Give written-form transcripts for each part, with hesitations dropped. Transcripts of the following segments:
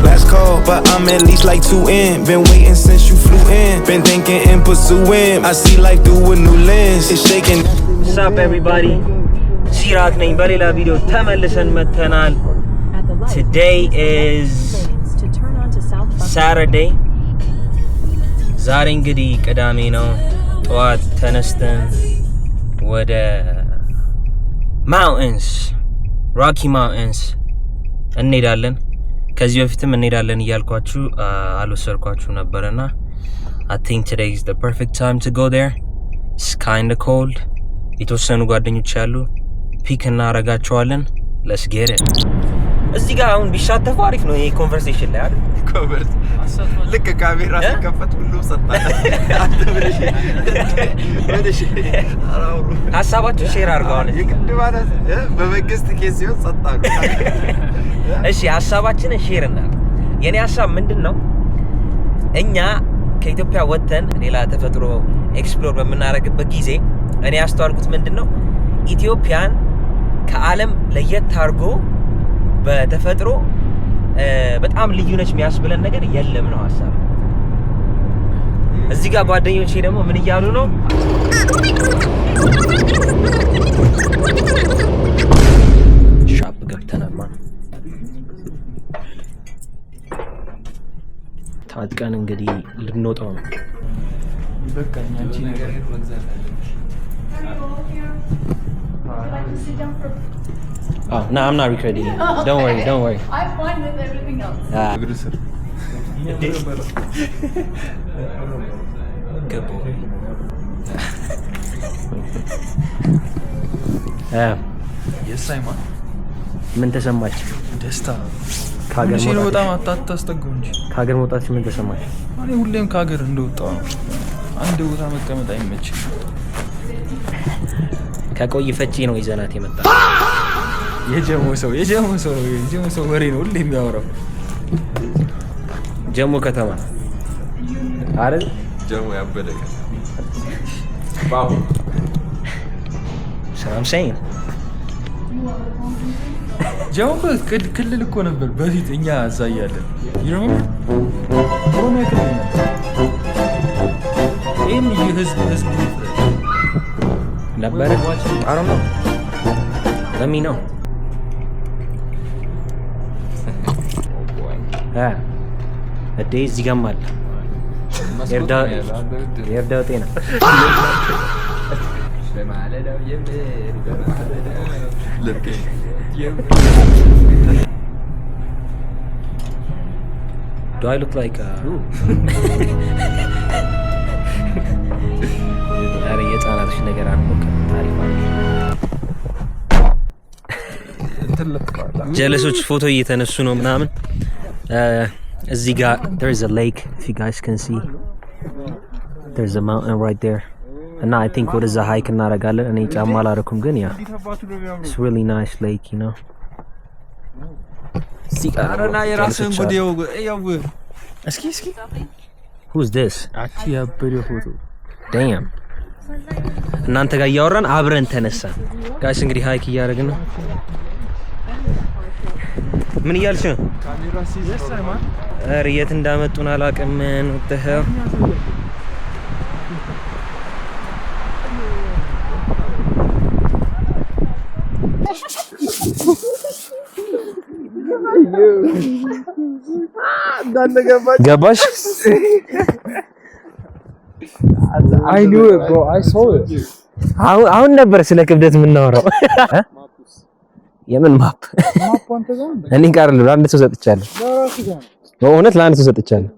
Last call, but I'm at least like 2 in. Been waiting since you flew in. Been thinking and pursuing. I see life through a new lens. It's shaking. What's up, everybody? Sirat name balila video ተመልሰን መተናል. Today is Saturday. ዛሬ እንግዲህ ቅዳሜ ነው። ጠዋት ተነስተን ወደ mountains, Rocky Mountains እንሄዳለን። ከዚህ በፊትም እንሄዳለን እያልኳችሁ አልወሰድኳችሁ ነበርና I think today is the perfect time to go there. It's kind of cold. የተወሰኑ ጓደኞች ያሉ ፒክ እናረጋቸዋለን. Let's get it. እዚህ ጋር አሁን ቢሻተፉ አሪፍ ነው። ይሄ ኮንቨርሴሽን ላይ አይደል? ኮቨርት ልክ ካሜራ ሲከፈት ሁሉ ሰጣ። ሀሳባችሁ ሼር አድርገዋል። ይቅድ ማለት በመንግስት ኬስ ሲሆን ሰጣሉ። እሺ ሀሳባችንን ሼር እናድርግ። የኔ ሀሳብ ምንድነው? እኛ ከኢትዮጵያ ወጥተን ሌላ ተፈጥሮ ኤክስፕሎር በምናደርግበት ጊዜ እኔ ያስተዋልኩት ምንድነው ኢትዮጵያን ከዓለም ለየት አድርጎ በተፈጥሮ በጣም ልዩ ነች የሚያስብለን ነገር የለም ነው ሀሳብ። እዚህ ጋር ጓደኞቼ ደግሞ ምን እያሉ ነው? ሻፕ ገብተናል ማለት ታጥቀን እንግዲህ ልንወጣው ነው። በቃ አንቺ ነገር መግዛት አለሽ። Oh, no, I'm not recording it. Don't worry. I'm fine with everything else. Good boy. Yes, I'm on. ምን ተሰማች? ደስታ ካገር ነው። በጣም አታስተገው እንጂ ካገር መውጣት ምን ተሰማች? እኔ ሁሌም ካገር እንደወጣው ነው። አንድ ቦታ መቀመጥ አይመችም። ከቆይ ፈጪ ነው ይዘናት የመጣ የጀሞ ሰው ወሬ ነው ሁሌ የሚያወራው። ጀሞ ከተማ አይደል? ጀሞ ያበደከ ባሁ ሰላም saying ጀሞ ክልል እኮ ነበር በፊት እኛ እዛ እያለን ይረም ኦሮሚያ ክልል ነበር። ይሄም የህዝብ ነበር። I don't know. Let me know. እዚህ እዚህ ጋር ማለት ኤርዳው ጤና ለማለዳው Do I look like ዛሬ የጻናትሽ ነገር አንሞከ ታሪክ ጀለሶች ፎቶ እየተነሱ ነው ምናምን። እዚህ ጋር there is a lake if you guys can see. There's a mountain right there. እና I think ወደዛ ሃይክ እናደርጋለን። እኔ ጫማ አላደረኩም ግን ያ it's really nice lake, you know. አረና የራስን ጉዴው ያው እስኪ Who's this? አቺ ያበደው ፎቶ damn እናንተ ጋር እያወራን አብረን ተነሳን። ጋይስ እንግዲህ ሃይክ እያደረግን ነው። ምን እያልሽ ነው? ካሜራ ሲዘሳማ የት እንዳመጡን አላውቅም። what the hell ገባሽ? I knew it, bro. I saw it. አሁን ነበር ስለ ክብደት የምናወራው። የምን ማፕ? እኔ ጋር ለአንድ ሰው ሰጥቻለሁ። በእውነት ለአንድ ሰው ሰጥቻለሁ።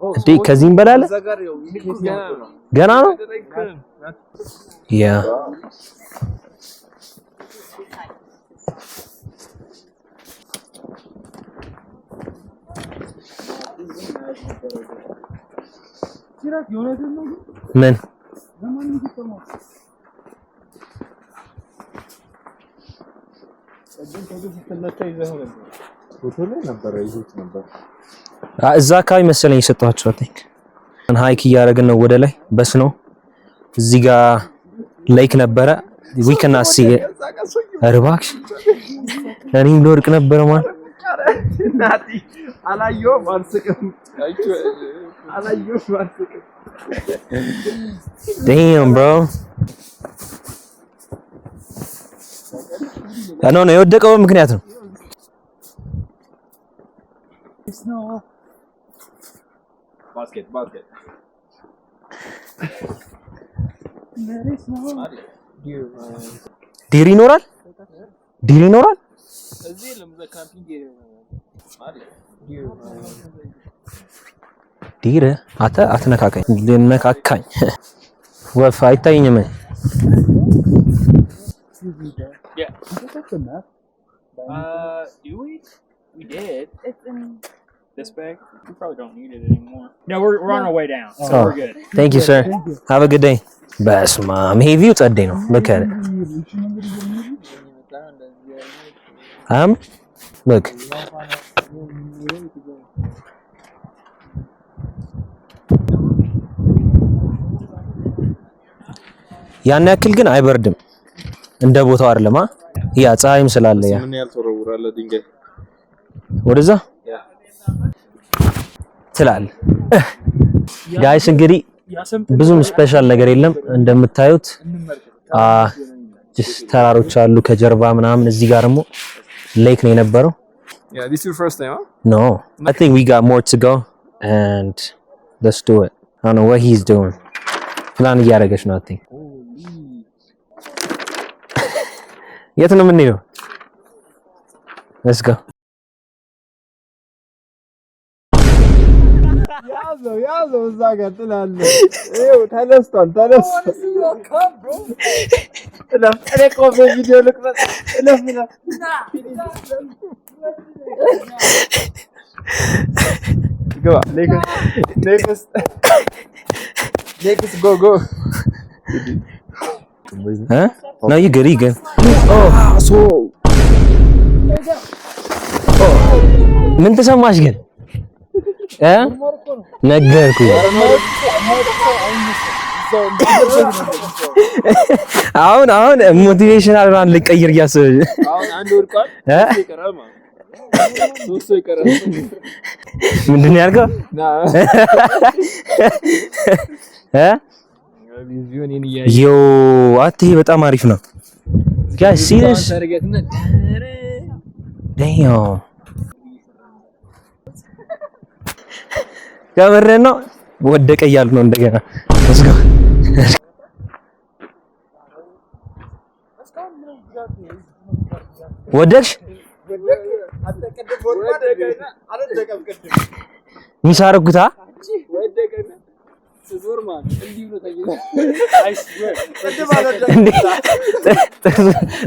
እንዴ ከዚህም በላለ ገና ነው። ያ ምን እዛ አካባቢ መሰለኝ የሰጠኋቸው። ሃይክ እያደረግን ነው ወደ ላይ በስኖ እዚህ ጋር ሌክ ነበረ we cannot see it እባክሽ እኔም ልወድቅ ነበረ ማለት ናቲ አላየሁም አልስቅም damn bro ነው የወደቀው ምክንያት ነው basket ዲር ይኖራል እዚህ ለምዘ ካምፒንግ ዲር አትነካካኝ ወፍ አይታየኝም Yeah. Do we did. It's in this bag. We probably don't need it anymore. No, we're on our way down, so we're good. Thank you, sir. Have a good day. Basma, hey, view today, no. Look at it. Look. ያን ያክል ግን አይበርድም እንደ ቦታው አይደለም ያ ፀሐይም ስላለ ያ ምን ያልተወረወራለ ድንጋይ ወደዛ ትላል ጋይስ እንግዲህ ብዙም ስፔሻል ነገር የለም እንደምታዩት ተራሮች አሉ ከጀርባ ምናምን እዚህ ጋር ደግሞ ሌክ ነው የነበረው Yeah, this is your first time, huh? No, I think we got more to go and let's do it. I don't know what he's doing. Plan እያደረገች ነው I think. የት ነው የምንሄደው? Let's go. ያዘው እዛ ጋር ትላለህ። ይኸው ተነስቷል። እኔ ቆሜ ቪዲዮ ልቅረጽ። Go. Next, go. Huh? No, you good. ምን ተሰማሽ ግን? ነገርኩኝ። አሁን ሞቲቬሽናል ማን ልቀይር እያሰብሽ አሁን አንድ ወርቋል ይቀራል ማለት ሶስት ይቀራል ምንድን ነው ያልከው? ዮ አትይ በጣም አሪፍ ነው ጋይስ ሲሪየስ damn ከምሬን ነው ወደቀ እያሉ ነው እንደገና እስጋ ወደቅሽ ሚሳረኩታ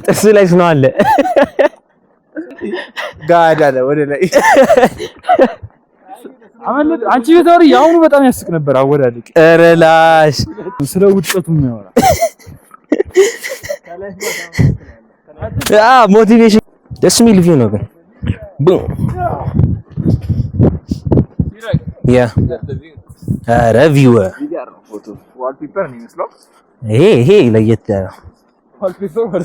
ጥርሱ ላይ ነው አለ ጋዳ ነው ወደ ላይ አመለጥ አንቺ ቤታሪ ያውኑ በጣም ያስቅ ነበር አወዳድቅ ረላሽ ስለ ውድቀቱ የሚያወራ ሞቲቬሽን ደስ የሚል ቪው ነው ግን ያ ኧረ ቪው ዋልፔፐር ነው የሚመስለው ይሄ ለየት ያለ ዋልፔፐር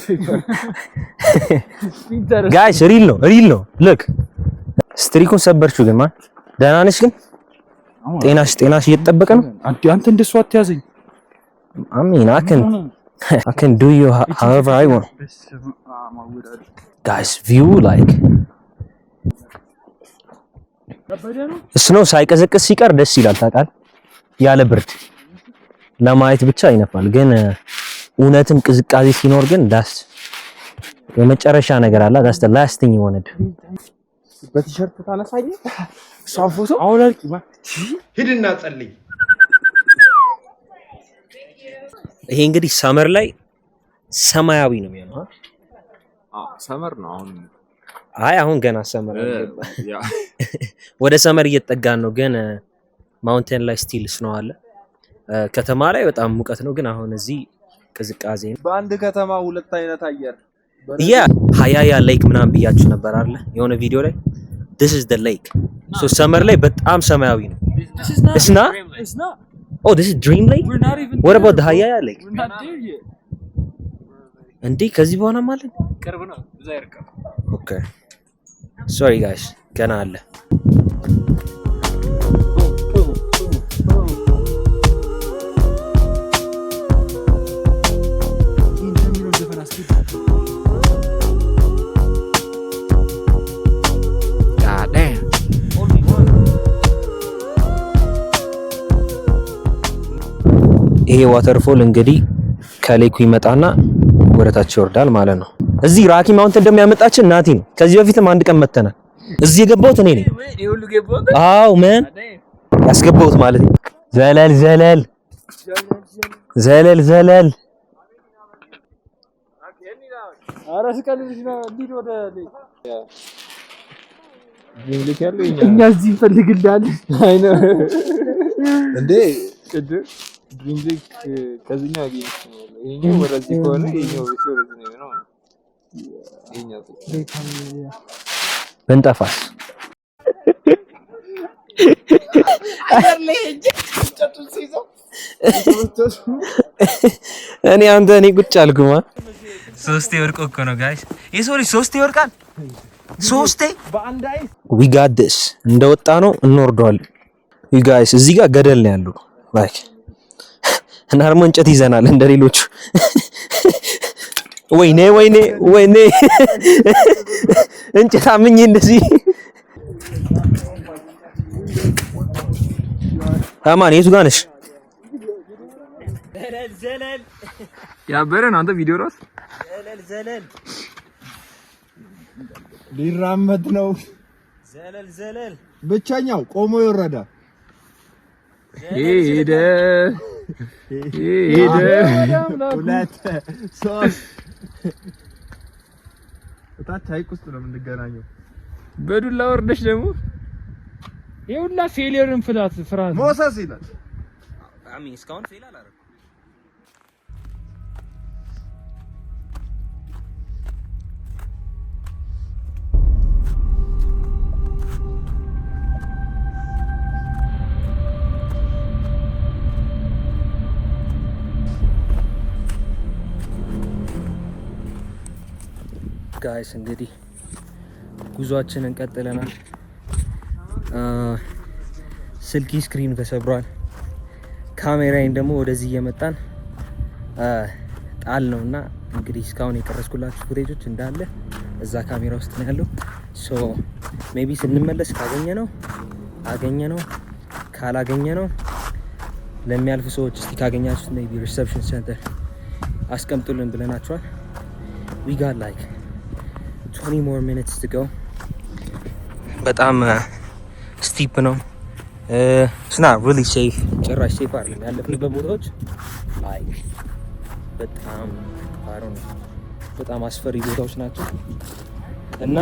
ጋይስ ሪል ነው ልክ ስትሪኩን ሰበርችሁ ግን ማን ደህና ነሽ ግን ጤናሽ እየተጠበቀ ነው አንተ እንደሱ አትያዘኝ አሚን I can do you however I want guys view like ስኖው ሳይቀዘቅዝ ሲቀር ደስ ይላል ታውቃለህ ያለ ብርድ ለማየት ብቻ ይነፋል ግን እውነትም ቅዝቃዜ ሲኖር ግን ዳስ የመጨረሻ ነገር አለ ዳስ the last thing you wanted በቲሸርት ታነሳኝ እሷን ፎቶ አውላልቂ ሂድና ጸልይ ይሄ እንግዲህ ሰመር ላይ ሰማያዊ ነው የሚሆነው ሰመር ነው አሁን ገና ሰመር ወደ ሰመር እየተጠጋን ነው ግን ማውንቴን ላይ ስቲል ስኖው አለ ከተማ ላይ በጣም ሙቀት ነው ግን አሁን እዚህ ቅዝቃዜ ነው በአንድ ከተማ ሁለት አይነት አየር ሀያያ ሌክ ምናምን ብያችሁ ነበር አይደል የሆነ ቪዲዮ ላይ this is the lake ሶ ሰመር ላይ በጣም ሰማያዊ ነው It's not Oh this is Dream Lake We're not even What about the Hayaya Lake We're not there yet እንዴ ከዚህ በኋላ ማለት ቅርብ ነው እዛ ይርቀም Okay Sorry guys ገና አለ ይሄ ዋተርፎል እንግዲህ ከሌኩ ይመጣና ወደታች ይወርዳል ማለት ነው። እዚህ ራኪ ማውንት እንደሚያመጣችን ናቲ ነው። ከዚህ በፊትም አንድ ቀን መተናል። እዚህ የገባሁት እኔ ነኝ። አዎ ማን ያስገባሁት ማለት ነው። ዘለል ዘለል ዘለል ዘለል አራስ ቀልልሽ ነው እንዴ ወደ ሊክ ያለው እኛ እዚህ እንፈልግልሃለን አይ ነው እንዴ ድሪም ሊክ ከዚህኛው አገኘሽ ነው ይሄኛው ወደዚህ ከሆነ ይሄኛው ወደዚህ ነው ይሄኛው በንጠፋስ እኔ ቁጭ አልኩማ ሶስቴ ወርቆ እኮ ነው ጋይስ የሰው ልጅ ሶስቴ ወርቃል ሶስቴ በአንድ አይስ we got this እንደወጣ ነው እንወርደዋለን you guys እዚህ ጋር ገደል ነው ያለው like እና ደግሞ እንጨት ይዘናል እንደሌሎቹ ወይኔ እንጨት አምኜ እንደዚህ አማን የቱ ጋር ነሽ ዘለል ያበረን አንተ ቪዲዮ ራስ ዘለል ሊራመድ ነው ዘለል ብቻኛው ቆሞ ይወረዳ ሄደ ሁለት ሶስት እታች ሀይቅ ውስጥ ነው የምንገናኘው በዱላ ወርደሽ ደግሞ ይሁላ ፌሊየርን ፍራት ሞሰስ ይላል አሚ እስካሁን ፌል አላረኩም ጋይስ እንግዲህ ጉዟችንን ቀጥለናል ስልኪ ስክሪን ተሰብሯል ካሜራዬን ደግሞ ወደዚህ እየመጣን ጣል ነውና እንግዲህ እስካሁን የቀረስኩላችሁ ፉቴጆች እንዳለ እዛ ካሜራ ውስጥ ነው ያለው ሶ ሜቢ ስንመለስ አገኘነው ካላገኘነው ለሚያልፉ ሰዎች እስቲ ካገኛችሁት ሜቢ ሪሴፕሽን ሴንተር አስቀምጡልን ብለናቸዋል we got like 20 more minutes to go በጣም ስቲፕ ነው it's not really safe ጭራሽ ሴፍ አይደለም ያለፍንበት ቦታዎች like በጣም አስፈሪ ቦታዎች ናቸው እና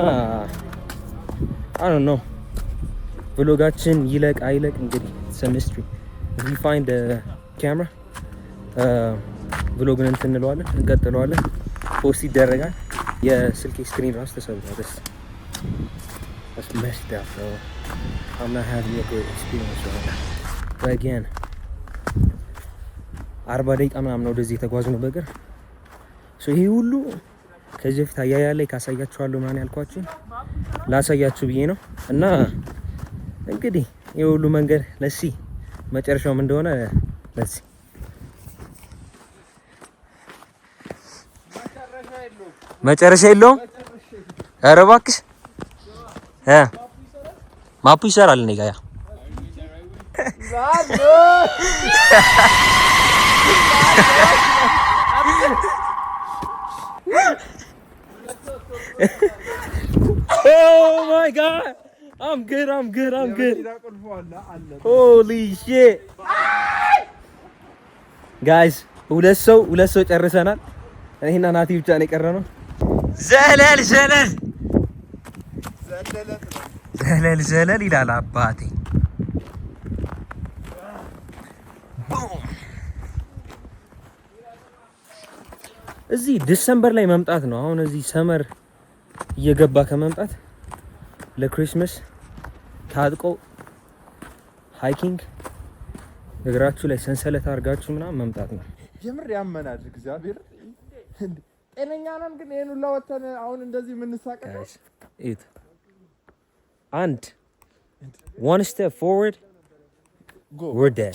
I don't know vlogጋችን ይለቅ አይለቅ እንግዲህ it's a mystery if we find the camera vlogን እንቀጥለዋለን ፖስት ይደረጋል የስልኬ ስክሪን ራስ ተሰብሯል that's messed up bro I'm not having a good experience right now but again 40 ደቂቃ ምናምን ነው ወደዚህ የተጓዝነው በእግር so ይሄ ሁሉ ከዚህ በፊት አያያ ላይ ካሳያችኋለሁ ማን ያልኳችሁ ላሳያችሁ ብዬ ነው እና እንግዲህ ይሄ ሁሉ መንገድ ለሲ መጨረሻው ምን እንደሆነ ለሲ መጨረሻ የለውም ኧረ እባክሽ ማፑ ይሰራል እኔ ጋር Oh my god I'm good Holy shit guys ሁለት ሰው ጨርሰናል እኔና ናቲ ብቻ ነው የቀረነው ዘለል ይላል አባቴ እዚህ ዲሰምበር ላይ መምጣት ነው አሁን እዚህ ሰመር እየገባ ከመምጣት ለክሪስማስ ታጥቆ ሃይኪንግ እግራችሁ ላይ ሰንሰለት አድርጋችሁ ምናምን መምጣት ነው። የምር ያመናል እግዚአብሔር። ጤነኛ ነን ግን ይሄን ሁላ ወተን አሁን እንደዚህ የምንሳቀቀው እት አንድ one step forward go we're dead.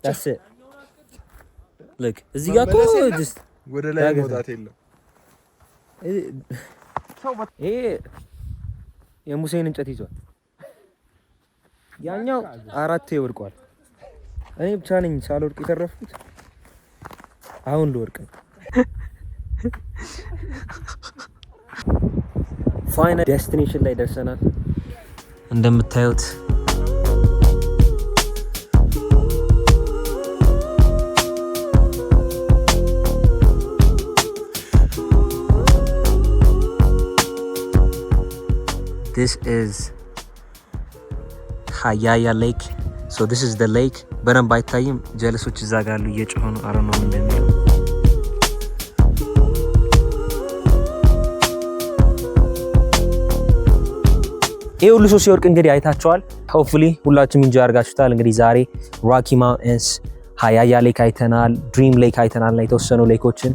That's it. Look እዚህ ጋር እኮ just ወደ ላይ መውጣት የለም። ይሄ የሙሴን እንጨት ይዟል። ያኛው አራቴ ወድቋል። እኔ ብቻ ነኝ ሳልወድቅ የተረፍኩት። አሁን ልወድቅ ነው። ፋይናል ዴስቲኔሽን ላይ ደርሰናል እንደምታዩት። This is Hayaya Lake. So this is the lake. በደንብ አይታይም። ጀለሶች እዛ ጋር አሉ እየጮሁ ነው። አረ ነው እንደሚለው ይሄ ሁሉ ሰው ሲወርቅ እንግዲህ አይታችኋል። ሆፕፉሊ ሁላችሁም ኢንጆይ አድርጋችሁታል። እንግዲህ ዛሬ ሮኪ ማውንቴንስ፣ ሃያያ ሌክ አይተናል፣ ድሪም ሌክ አይተናል እና የተወሰኑ ሌኮችን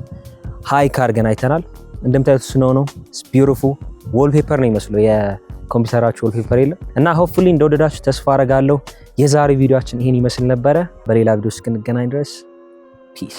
ሃይክ አድርገን አይተናል። እንደምታዩት ስኖው ነው። ኢትስ ቢዩቲፉል። ዎልፔፐር ነው የሚመስለው የኮምፒውተራችሁ ዎልፔፐር የለም እና ሆፕፉሊ እንደወደዳችሁ ተስፋ አደርጋለሁ። የዛሬ ቪዲዮአችን ይሄን ይመስል ነበረ። በሌላ ቪዲዮ እስክንገናኝ ድረስ ፒስ